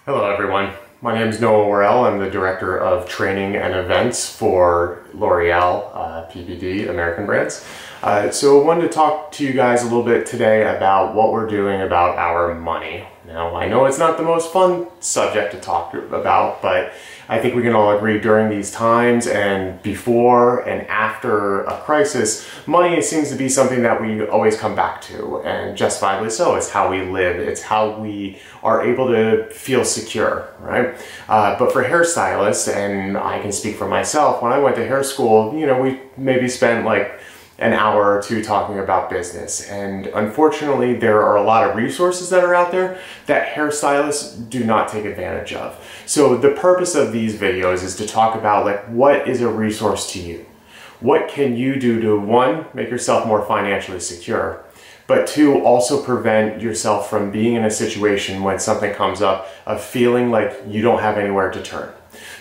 Hello everyone, my name is Woehler. I'm the Director of Training and Events for L'Oreal PPD American Brands. So I wanted to talk to you guys a little bit today about what we're doing about our money. Now I know it's not the most fun subject to talk about, but I think we can all agree during these times and before and after a crisis, money seems to be something that we always come back to, and justifiably so. It's how we live, it's how we are able to feel secure, right? But for hairstylists, and I can speak for myself, when I went to hair school, you know, we maybe spent like an hour or two talking about business. And unfortunately, there are a lot of resources that are out there that hairstylists do not take advantage of. So the purpose of these videos is to talk about like, what is a resource to you? What can you do to, one, make yourself more financially secure, but two, also prevent yourself from being in a situation when something comes up of feeling like you don't have anywhere to turn.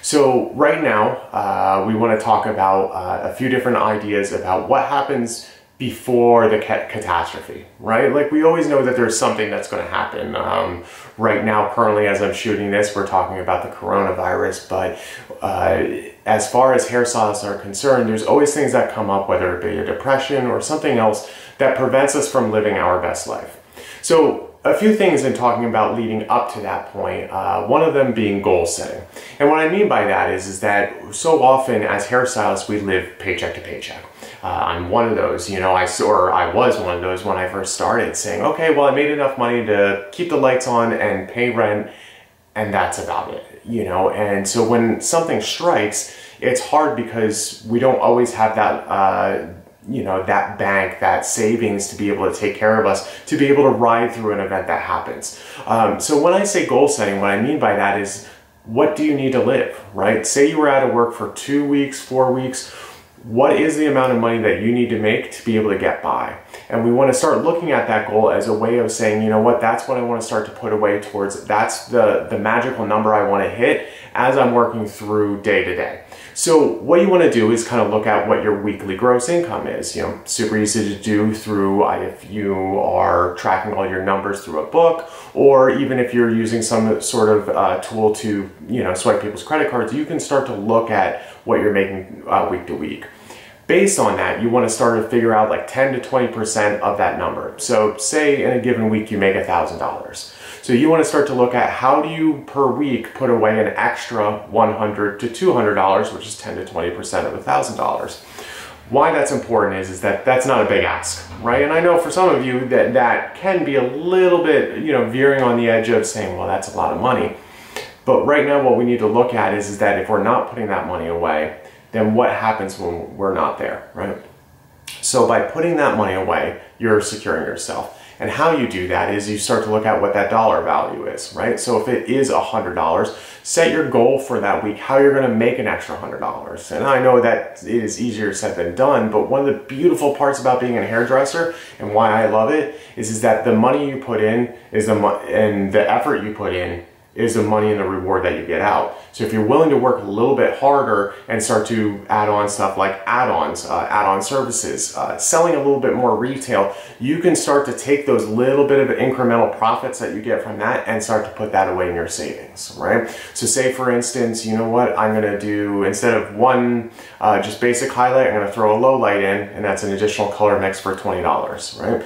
So right now, we want to talk about a few different ideas about what happens before the catastrophe, right? Like we always know that there's something that's going to happen. Right now, currently, as I'm shooting this, we're talking about the coronavirus, but as far as hairstylists are concerned, there's always things that come up, whether it be a depression or something else that prevents us from living our best life. So a few things in talking about leading up to that point, one of them being goal setting. And what I mean by that is that so often as hairstylists, we live paycheck to paycheck. I'm one of those, you know, I was one of those when I first started, saying, okay, well, I made enough money to keep the lights on and pay rent, and that's about it, you know. And so when something strikes, it's hard because we don't always have that you know, that bank, that savings to be able to take care of us, to be able to ride through an event that happens. So when I say goal setting, what I mean by that is, what do you need to live, right? Say you were out of work for 2 weeks, 4 weeks, what is the amount of money that you need to make to be able to get by? And we want to start looking at that goal as a way of saying, you know what, that's what I want to start to put away towards, that's the magical number I want to hit as I'm working through day to day. So what you want to do is kind of look at what your weekly gross income is. You know, super easy to do through if you are tracking all your numbers through a book, or even if you're using some sort of tool to, you know, swipe people's credit cards, you can start to look at what you're making week to week. Based on that, you want to start to figure out like 10 to 20% of that number. So say in a given week you make $1,000. So you want to start to look at how do you per week put away an extra $100 to $200, which is 10 to 20% of $1,000. Why that's important is that that's not a big ask, right? And I know for some of you that can be a little bit, you know, veering on the edge of saying, well, that's a lot of money. But right now what we need to look at is that if we're not putting that money away, then what happens when we're not there, right? So by putting that money away, you're securing yourself. And how you do that is you start to look at what that dollar value is, right? So if it is $100, set your goal for that week, how you're gonna make an extra $100. And I know that it is easier said than done, but one of the beautiful parts about being a hairdresser and why I love it is that the money you put in is and the effort you put in is the money and the reward that you get out. So if you're willing to work a little bit harder and start to add on stuff like add-ons, add-on services, selling a little bit more retail, you can start to take those little bit of incremental profits that you get from that and start to put that away in your savings, right? So say for instance, you know what, I'm gonna do, instead of one just basic highlight, I'm gonna throw a low light in, and that's an additional color mix for $20, right?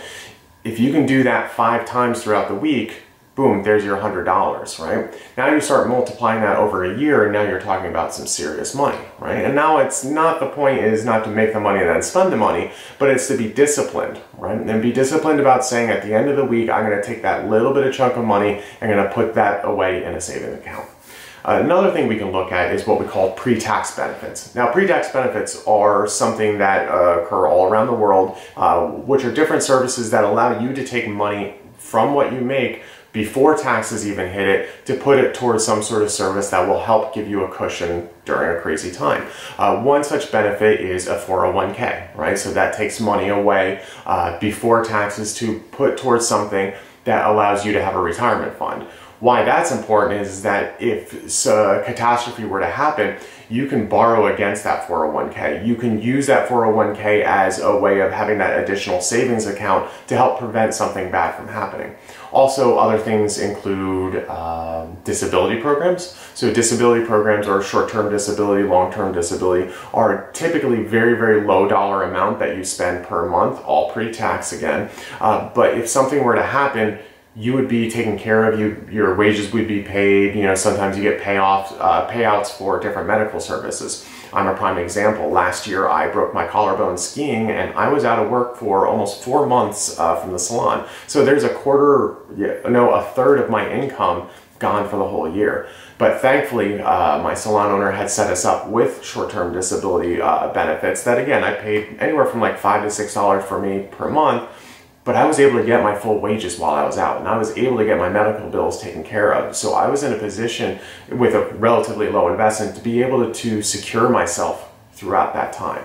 If you can do that 5 times throughout the week, boom, there's your $100, right? Now you start multiplying that over a year, and now you're talking about some serious money, right? And now it's not, the point is not to make the money and then spend the money, but it's to be disciplined, right? And be disciplined about saying at the end of the week, I'm gonna take that little bit of chunk of money, I'm gonna put that away in a savings account. Another thing we can look at is what we call pre-tax benefits. Now, pre-tax benefits are something that occur all around the world, which are different services that allow you to take money from what you make before taxes even hit it, to put it towards some sort of service that will help give you a cushion during a crazy time. One such benefit is a 401k, right? So that takes money away before taxes to put towards something that allows you to have a retirement fund. Why that's important is that if a catastrophe were to happen, you can borrow against that 401k. You can use that 401k as a way of having that additional savings account to help prevent something bad from happening. Also, other things include disability programs. So disability programs, or short-term disability, long-term disability, are typically very, very low dollar amount that you spend per month, all pre-tax again. But if something were to happen, you would be taken care of, your wages would be paid, sometimes you get payouts for different medical services. I'm a prime example. Last year I broke my collarbone skiing and I was out of work for almost 4 months from the salon. So there's a third of my income gone for the whole year. But thankfully, my salon owner had set us up with short-term disability benefits that, again, I paid anywhere from like $5 to $6 for me per month. But I was able to get my full wages while I was out, and I was able to get my medical bills taken care of. So I was in a position with a relatively low investment to be able to secure myself throughout that time.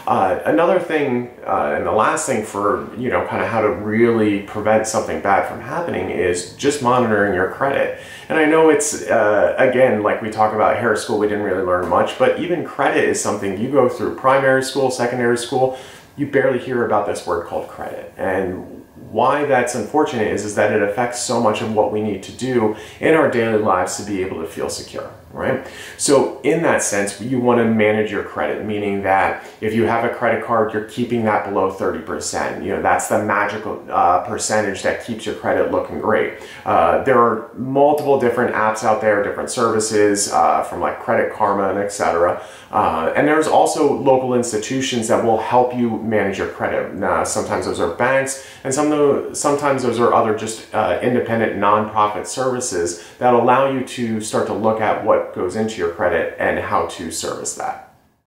Another thing, and the last thing for, kind of how to really prevent something bad from happening is just monitoring your credit. And I know it's, again, like we talk about hair school, we didn't really learn much, but even credit is something you go through primary school, secondary school, you barely hear about this word called credit. And why that's unfortunate is that it affects so much of what we need to do in our daily lives to be able to feel secure, right? So in that sense, you want to manage your credit, meaning that if you have a credit card, you're keeping that below 30%. That's the magical percentage that keeps your credit looking great. There are multiple different apps out there, different services from like Credit Karma and etc. And there's also local institutions that will help you manage your credit. Sometimes those are banks, and sometimes those are other just independent nonprofit services that allow you to start to look at what goes into your credit and how to service that.